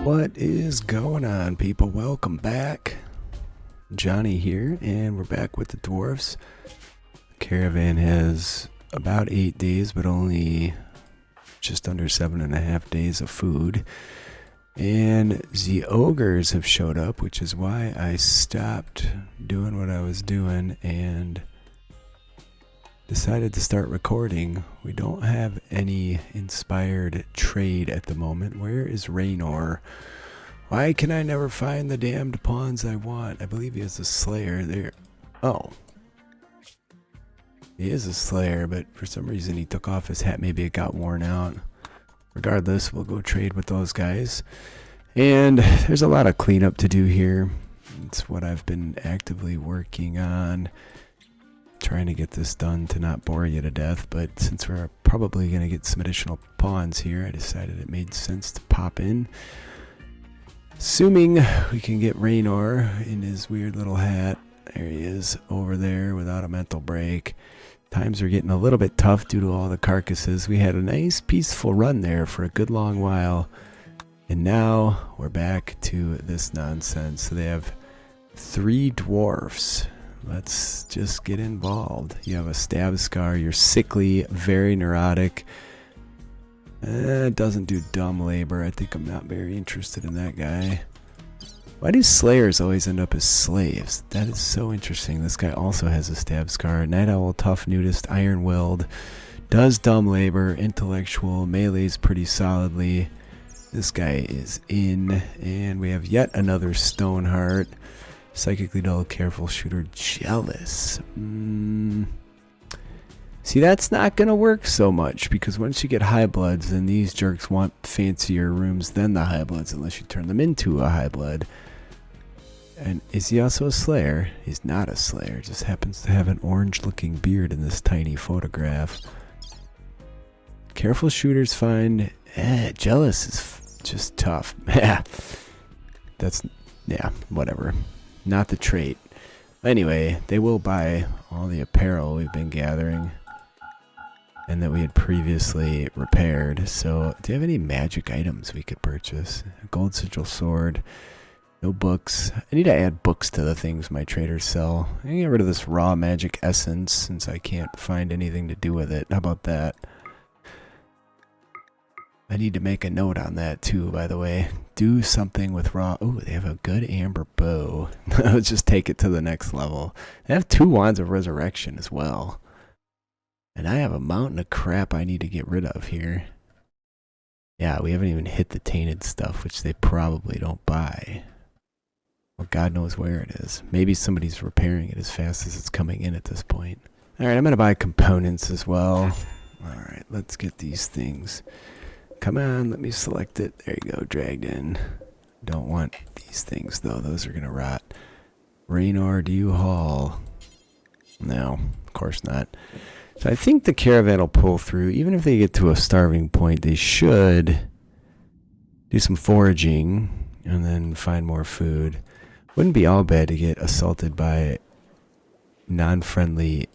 What is going on, people? Welcome back. Johnny here, and we're back with the Dwarfs. The caravan has about 8 days, but only just under 7.5 days of food. And the ogres have showed up, which is why I stopped doing what I was doing and decided to start recording. We don't have any inspired trade at the moment. Where is Raynor? Why can I never find the damned pawns I want? I believe he has a slayer there. Oh. He is a slayer, but for some reason he took off his hat. Maybe it got worn out. Regardless, we'll go trade with those guys. And there's a lot of cleanup to do here. It's what I've been actively working on. Trying to get this done to not bore you to death, but since we're probably going to get some additional pawns here, I decided it made sense to pop in. Assuming we can get Raynor in his weird little hat. There he is over there without a mental break. Times are getting a little bit tough due to all the carcasses. We had a nice peaceful run there for a good long while, and now we're back to this nonsense. So they have 3 dwarfs. Let's just get involved. You have a stab scar. You're sickly, very neurotic. Doesn't do dumb labor. I think I'm not very interested in that guy. Why do slayers always end up as slaves? That is so interesting. This guy also has a stab scar. Night owl, tough nudist, iron willed. Does dumb labor, intellectual, melees pretty solidly. This guy is in. And we have yet another Stoneheart. Psychically dull, careful shooter, jealous. See, that's not going to work so much, because once you get high bloods, then these jerks want fancier rooms than the high bloods, unless you turn them into a high blood. And is he also a slayer? He's not a slayer, just happens to have an orange looking beard in this tiny photograph. Careful shooters fine. Jealous is just tough. That's, yeah, whatever. Not the trait. Anyway, they will buy all the apparel we've been gathering and that we had previously repaired. So, do you have any magic items we could purchase? A gold sigil sword. No books. I need to add books to the things my traders sell. I can get rid of this raw magic essence since I can't find anything to do with it. How about that? I need to make a note on that too, by the way. Do something with raw. Oh, they have a good amber bow. Let's just take it to the next level. They have 2 wands of resurrection as well. And I have a mountain of crap I need to get rid of here. Yeah, we haven't even hit the tainted stuff, which they probably don't buy. Well, God knows where it is. Maybe somebody's repairing it as fast as it's coming in at this point. Alright, I'm going to buy components as well. Alright, let's get these things. Come on, let me select it. There you go, dragged in. Don't want these things, though. Those are going to rot. Raynor, do you haul? No, of course not. So I think the caravan will pull through. Even if they get to a starving point, they should do some foraging and then find more food. Wouldn't be all bad to get assaulted by non-friendly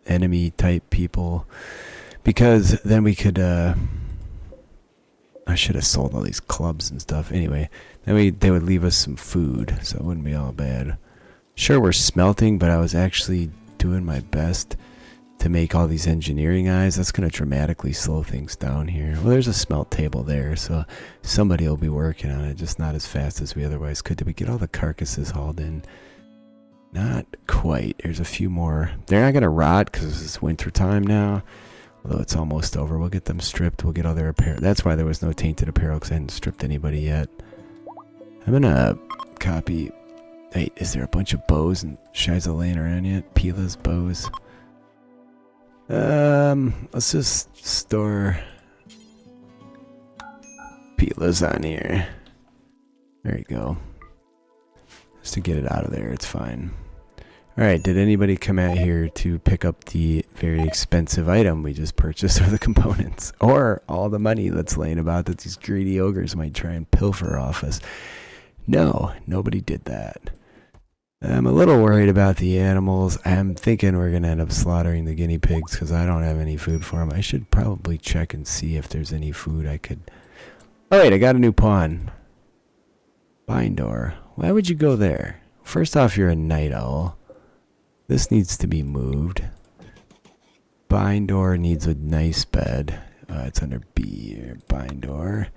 enemy-type people, because then we could... I should have sold all these clubs and stuff. Anyway, then they would leave us some food, so it wouldn't be all bad. Sure, we're smelting, but I was actually doing my best to make all these engineering eyes. That's going to dramatically slow things down here. Well, there's a smelt table there, so somebody will be working on it, just not as fast as we otherwise could. Did we get all the carcasses hauled in? Not quite. There's a few more. They're not going to rot because it's winter time now. Although it's almost over. We'll get them stripped. We'll get all their apparel. That's why there was no tainted apparel, because I hadn't stripped anybody yet. I'm gonna copy... Wait, is there a bunch of bows and Shiza laying around yet? Pila's bows. Let's just store Pila's on here. There you go. Just to get it out of there, it's fine. Alright, did anybody come out here to pick up the very expensive item we just purchased, or the components? Or all the money that's laying about that these greedy ogres might try and pilfer off us? No, nobody did that. I'm a little worried about the animals. I'm thinking we're going to end up slaughtering the guinea pigs because I don't have any food for them. I should probably check and see if there's any food I could... Oh wait, I got a new pawn. Bindor. Why would you go there? First off, you're a night owl. This needs to be moved. Bindor needs a nice bed. It's under B here. Bindor.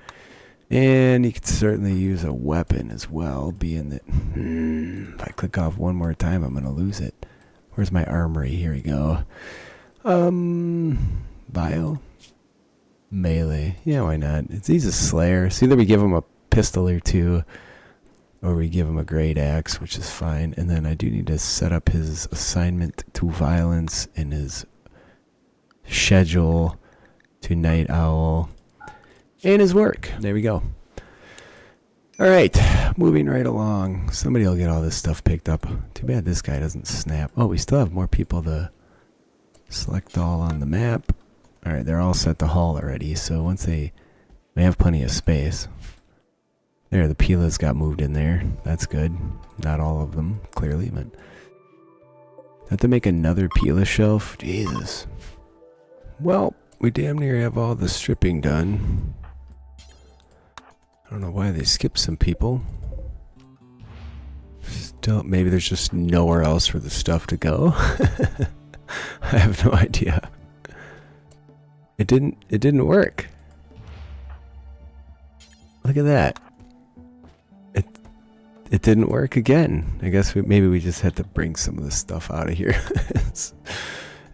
And you could certainly use a weapon as well, being that if I click off one more time, I'm going to lose it. Where's my armory? Here we go. Bio? Melee. Yeah, why not? He's a slayer. So either we give him a pistol or two, or we give him a great axe, which is fine. And then I do need to set up his assignment to violence in his schedule to night owl and his work. There we go. All right, moving right along. Somebody will get all this stuff picked up. Too bad this guy doesn't snap. Oh, we still have more people to select all on the map. All right, they're all set to haul already. So once they have plenty of space. There, the Pilas got moved in there. That's good. Not all of them, clearly, but have to make another Pila shelf. Jesus. Well, we damn near have all the stripping done. I don't know why they skipped some people. Still, maybe there's just nowhere else for the stuff to go. I have no idea. It didn't work. Look at that. It didn't work again. I guess maybe we just had to bring some of this stuff out of here.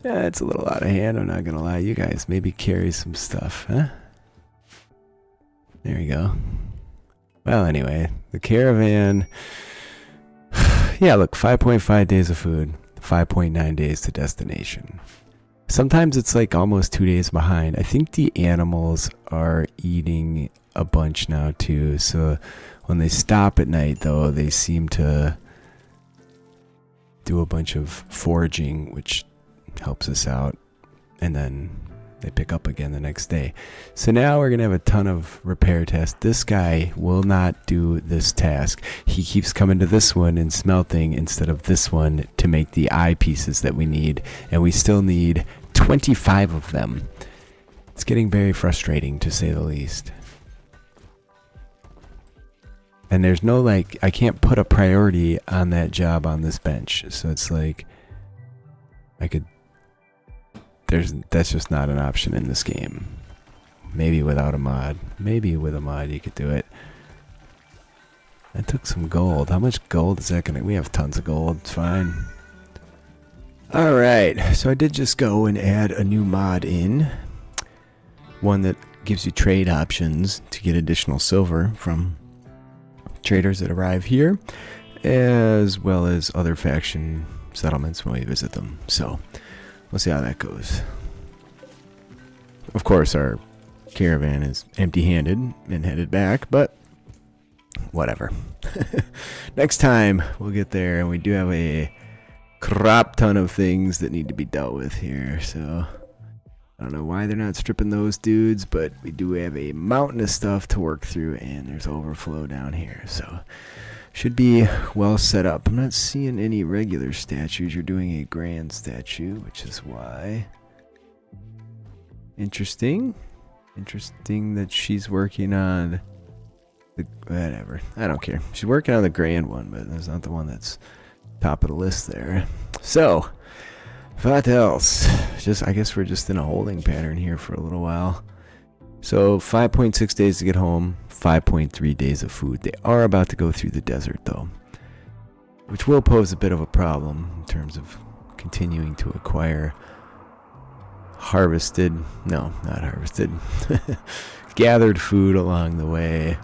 It's a little out of hand, I'm not gonna lie. You guys maybe carry some stuff, huh? There you go. Well, anyway, the caravan. Yeah, look, 5.5 days of food, 5.9 days to destination. Sometimes it's like almost 2 days behind. I think the animals are eating a bunch now too, so when they stop at night though, they seem to do a bunch of foraging, which helps us out, and then they pick up again the next day. So now we're gonna have a ton of repair tests. This guy will not do this task. He keeps coming to this one and smelting instead of this one to make the eye pieces that we need, and we still need 25 of them. It's getting very frustrating, to say the least. And there's no, like, I can't put a priority on that job on this bench. So it's like, that's just not an option in this game. Maybe without a mod. Maybe with a mod you could do it. I took some gold. How much gold is that gonna? We have tons of gold. It's fine. Alright, so I did just go and add a new mod in. One that gives you trade options to get additional silver from traders that arrive here, as well as other faction settlements when we visit them. So we'll see how that goes. Of course, our caravan is empty-handed and headed back, but whatever. Next time we'll get there, and we do have a crap ton of things that need to be dealt with here. So I don't know why they're not stripping those dudes, but we do have a mountain of stuff to work through, and there's overflow down here. So should be well set up. I'm not seeing any regular statues. You're doing a grand statue, which is why. Interesting. Interesting that she's working on the, whatever. I don't care. She's working on the grand one, but that's not the one that's top of the list there. So what else? I guess we're just in a holding pattern here for a little while. So 5.6 days to get home, 5.3 days of food. They are about to go through the desert though, which will pose a bit of a problem in terms of continuing to acquire gathered food along the way.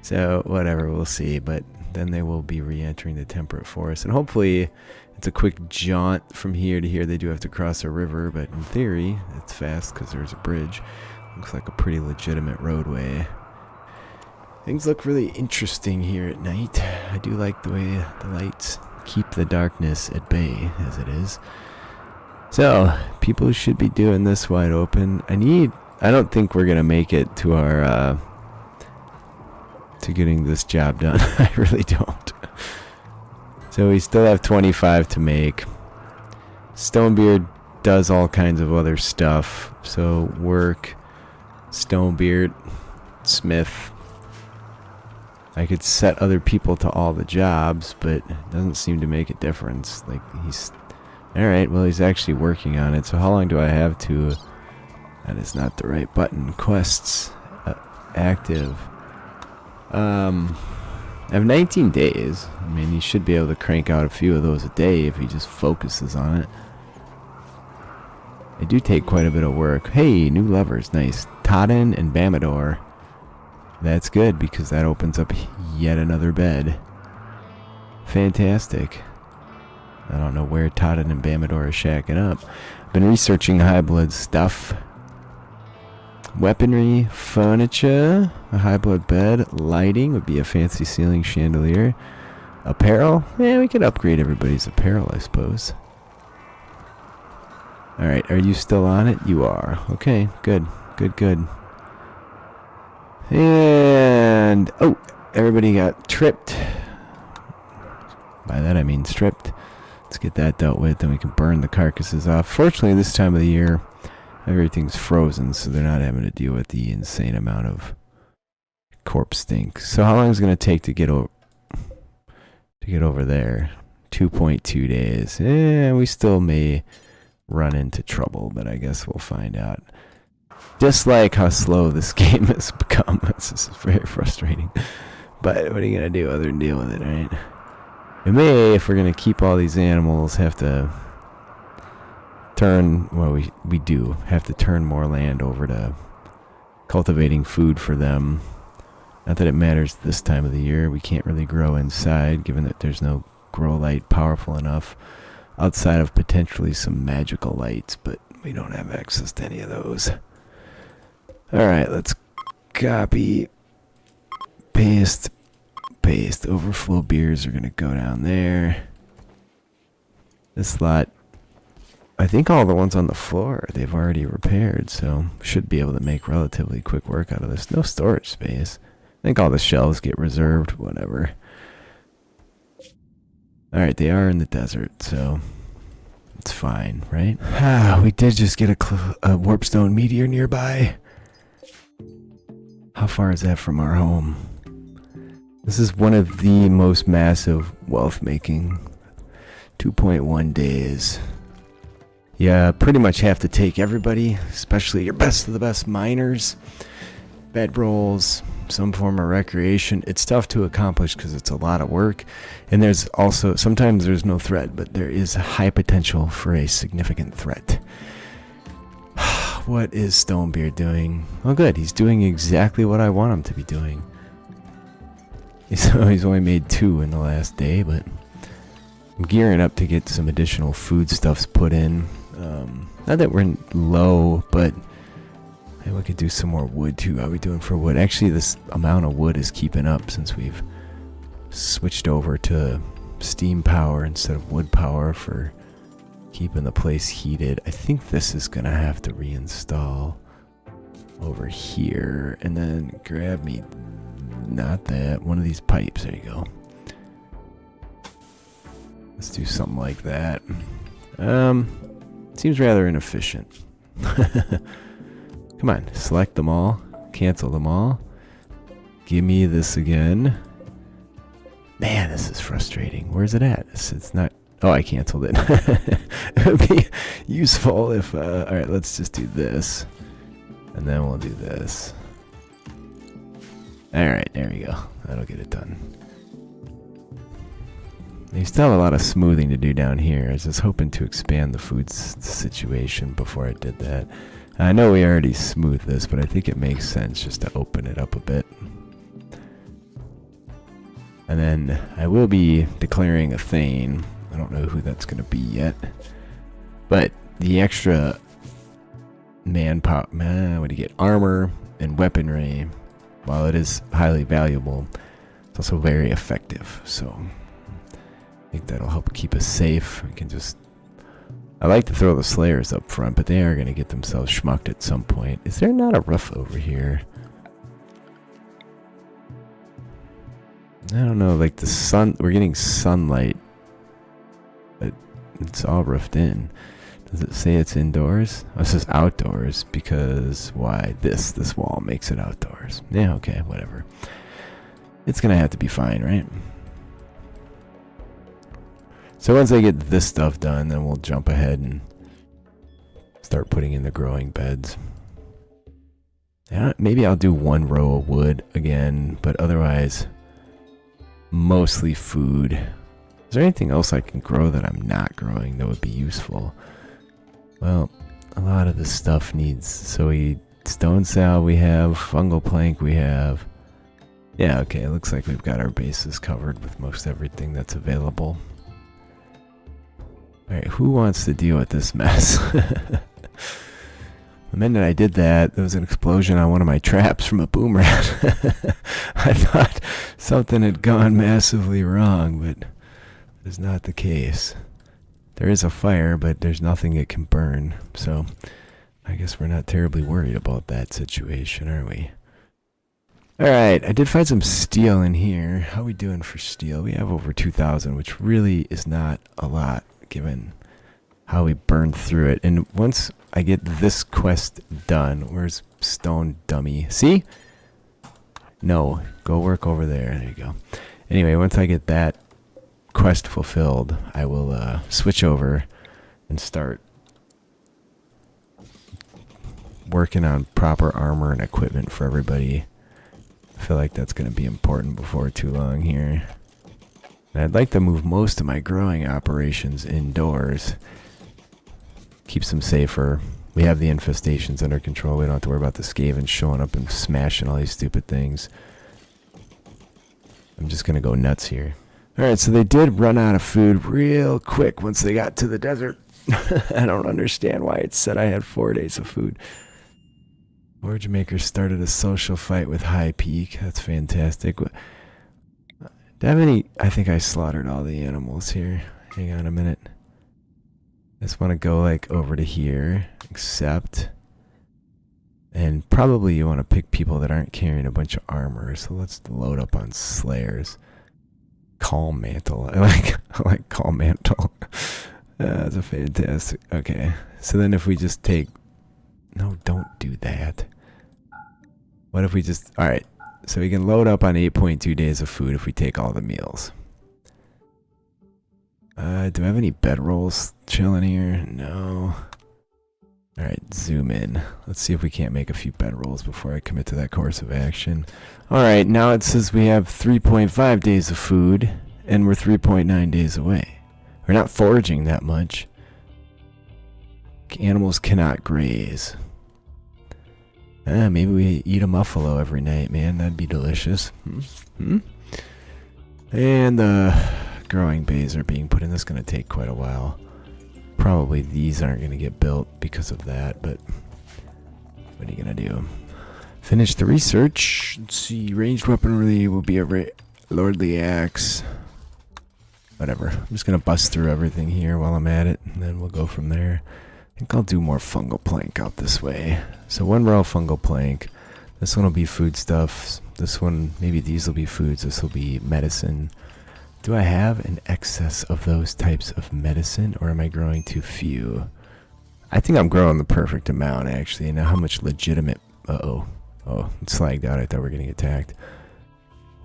So whatever, we'll see. But then they will be re-entering the temperate forest, and hopefully it's a quick jaunt from here to here. They do have to cross a river, but in theory it's fast because there's a bridge. Looks like a pretty legitimate roadway. Things look really interesting here at night. I do like the way the lights keep the darkness at bay, as it is. So people should be doing this wide open. I don't think we're gonna make it to our to getting this job done. I really don't. So we still have 25 to make. Stonebeard does all kinds of other stuff. So work, Stonebeard, Smith, I could set other people to all the jobs, but it doesn't seem to make a difference. Like, he's... Alright, well, he's actually working on it. So how long do I have to... That is not the right button. Quests. Active. I have 19 days. I mean, he should be able to crank out a few of those a day if he just focuses on it. They do take quite a bit of work. Hey, new levers. Nice. Todden and Bamador. That's good because that opens up yet another bed. Fantastic. I don't know where Todden and Bamador are shacking up. Been researching high blood stuff. Weaponry, furniture, a high blood bed, lighting would be a fancy ceiling chandelier. Apparel? Yeah, we could upgrade everybody's apparel, I suppose. Alright, are you still on it? You are. Okay, good. Good, good. And, oh, everybody got tripped. By that I mean stripped. Let's get that dealt with, then we can burn the carcasses off. Fortunately, this time of the year, everything's frozen, so they're not having to deal with the insane amount of corpse stink. So how long is it going to take to get over there? 2.2 days. We still may run into trouble, but I guess we'll find out. Just like how slow this game has become. This is very frustrating. But what are you going to do other than deal with it, right? We may, if we're going to keep all these animals, have to turn, well, we do have to turn more land over to cultivating food for them. Not that it matters this time of the year. We can't really grow inside, given that there's no grow light powerful enough outside of potentially some magical lights, but we don't have access to any of those. Alright, let's copy, paste. Overflow beers are going to go down there. This lot, I think all the ones on the floor they've already repaired, so should be able to make relatively quick work out of this. No storage space. I think all the shelves get reserved, whatever. Alright, they are in the desert, so it's fine, right? We did just get a warpstone meteor nearby. How far is that from our home? This is one of the most massive wealth making. 2.1 days. Yeah, pretty much have to take everybody, especially your best of the best miners, bedrolls, some form of recreation. It's tough to accomplish because it's a lot of work. And there's also, sometimes there's no threat, but there is a high potential for a significant threat. What is Stonebeard doing? Oh good, he's doing exactly what I want him to be doing. So he's only made 2 in the last day, but I'm gearing up to get some additional foodstuffs put in. Not that we're low, but maybe we could do some more wood too. How are we doing for wood? Actually, this amount of wood is keeping up since we've switched over to steam power instead of wood power for keeping the place heated. I think this is going to have to reinstall over here. And then grab me... Not that. One of these pipes. There you go. Let's do something like that. Seems rather inefficient. Come on. Select them all. Cancel them all. Give me this again. Man, this is frustrating. Where's it at? It's not... Oh, I canceled it. It would be useful if... Alright, let's just do this. And then we'll do this. Alright, there we go. That'll get it done. You still have a lot of smoothing to do down here. I was just hoping to expand the food situation before I did that. I know we already smoothed this, but I think it makes sense just to open it up a bit. And then I will be declaring a Thane. I don't know who that's going to be yet. But the extra manpower... what do you get? Armor and weaponry... While it is highly valuable, it's also very effective. So I think that'll help keep us safe. We can just... I like to throw the Slayers up front, but they are going to get themselves schmucked at some point. Is there not a roof over here? I don't know, like the sun... We're getting sunlight, but it's all roofed in. Does it say it's indoors? Oh, it says outdoors because why? This wall makes it outdoors. Yeah, okay, whatever. It's gonna have to be fine, right? So once I get this stuff done, then we'll jump ahead and start putting in the growing beds. Yeah, maybe I'll do 1 row of wood again, but otherwise, mostly food. Is there anything else I can grow that I'm not growing that would be useful? Well, a lot of this stuff needs, so stone salve we have, fungal plank we have. Yeah, okay, it looks like we've got our bases covered with most everything that's available. Alright, who wants to deal with this mess? The minute I did that, there was an explosion on one of my traps from a boom rat. I thought something had gone massively wrong, but that is not the case. There is a fire, but there's nothing it can burn, so I guess we're not terribly worried about that situation, are we? Alright, I did find some steel in here. How are we doing for steel? We have over 2,000, which really is not a lot, given how we burned through it. And once I get this quest done, where's Stone Dummy? See? No, go work over there. There you go. Anyway, once I get that quest fulfilled, I will switch over and start working on proper armor and equipment for everybody. I feel like that's going to be important before too long here. And I'd like to move most of my growing operations indoors. Keeps them safer. We have the infestations under control. We don't have to worry about the Skavens showing up and smashing all these stupid things. I'm just going to go nuts here. Alright, so they did run out of food real quick once they got to the desert. I don't understand why it said I had 4 days of food. Forge Maker started a social fight with High Peak. That's fantastic. Do I have any... I think I slaughtered all the animals here. Hang on a minute. I just want to go like over to here. Accept. And probably you want to pick people that aren't carrying a bunch of armor. So let's load up on Slayers. Calm Mantle. I like Calm Mantle. That's a fantastic... Okay. So then if we just take... No, don't do that. What if we just... Alright. So we can load up on 8.2 days of food if we take all the meals. Do I have any bedrolls chilling here? No. Alright, zoom in. Let's see if we can't make a few bedrolls before I commit to that course of action. Alright, now it says we have 3.5 days of food, and we're 3.9 days away. We're not foraging that much. Animals cannot graze. Maybe we eat a muffalo every night, man. That'd be delicious. And the growing bays are being put in. This is going to take quite a while. Probably these aren't going to get built because of that, but what are you going to do? Finish the research. Let's see. Ranged weaponry will be a lordly axe. Whatever. I'm just going to bust through everything here while I'm at it, and then we'll go from there. I think I'll do more fungal plank out this way. So 1 row of fungal plank. This one will be foodstuffs. This one, maybe these will be foods. This will be medicine. Do I have an excess of those types of medicine, or am I growing too few? I think I'm growing the perfect amount, actually. Now, how much legitimate... Uh-oh. Oh, it's slagged out. I thought we were getting attacked.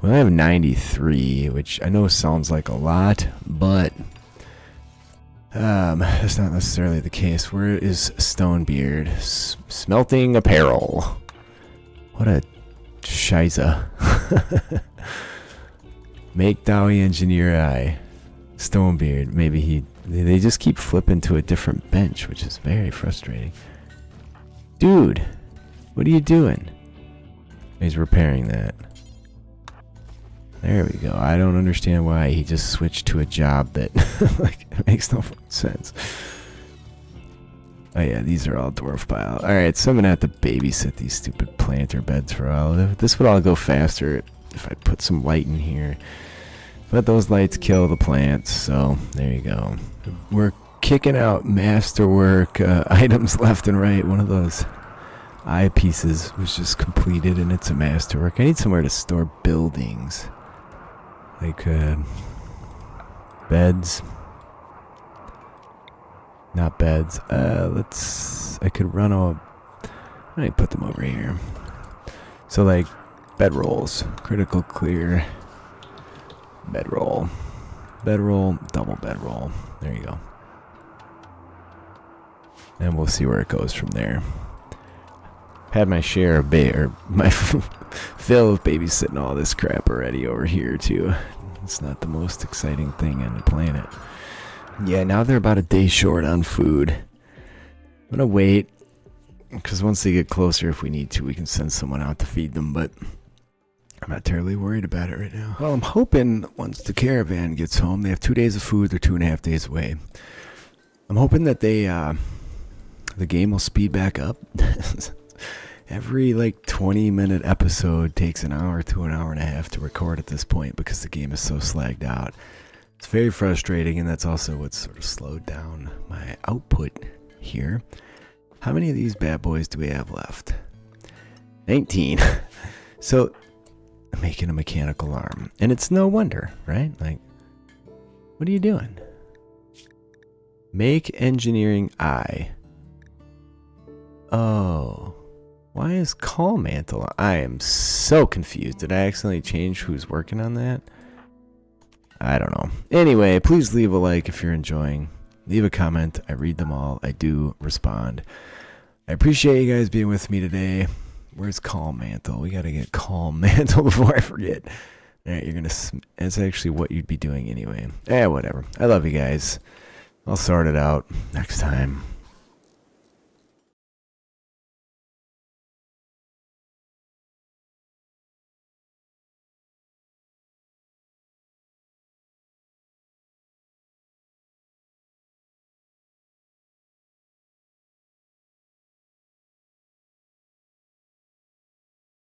Well, I have 93, which I know sounds like a lot, but... that's not necessarily the case. Where is Stonebeard? Smelting apparel. What a shiza. Make Dowie engineer eye. Stonebeard. Maybe they just keep flipping to a different bench, which is very frustrating. Dude, what are you doing? He's repairing that. There we go. I don't understand why he just switched to a job that like it makes no sense. Oh yeah, these are all dwarf pile. Alright, so I'm gonna have to babysit these stupid planter beds for a while. This would all go faster if I put some light in here. But those lights kill the plants, so there you go. We're kicking out masterwork items left and right. One of those eyepieces was just completed and it's a masterwork. I need somewhere to store buildings. Like, beds. Not beds. I could run let me put them over here. So, like, Bedrolls. Critical clear. Bedroll. Bedroll. Double bedroll. There you go. And we'll see where it goes from there. Had my share of my fill of babysitting all this crap already over here too. It's not the most exciting thing on the planet. Yeah, now they're about a day short on food. I'm gonna wait, because once they get closer, if we need to, we can send someone out to feed them, but I'm not terribly worried about it right now. Well, I'm hoping once the caravan gets home, they have 2 days of food, they're 2.5 days away. I'm hoping that the game will speed back up. Every like 20-minute episode takes an hour to an hour and a half to record at this point because the game is so slagged out. It's very frustrating, and that's also what's sort of slowed down my output here. How many of these bad boys do we have left? 19. So, I'm making a mechanical arm. And it's no wonder, right? Like, what are you doing? Make engineering eye. Oh. Why is call mantle? I am so confused. Did I accidentally change who's working on that? I don't know. Anyway, please leave a like if you're enjoying. Leave a comment. I read them all. I do respond. I appreciate you guys being with me today. Where's call mantle? We got to get call mantle before I forget. All right, you're going to... That's actually what you'd be doing anyway. Whatever. I love you guys. I'll sort it out next time.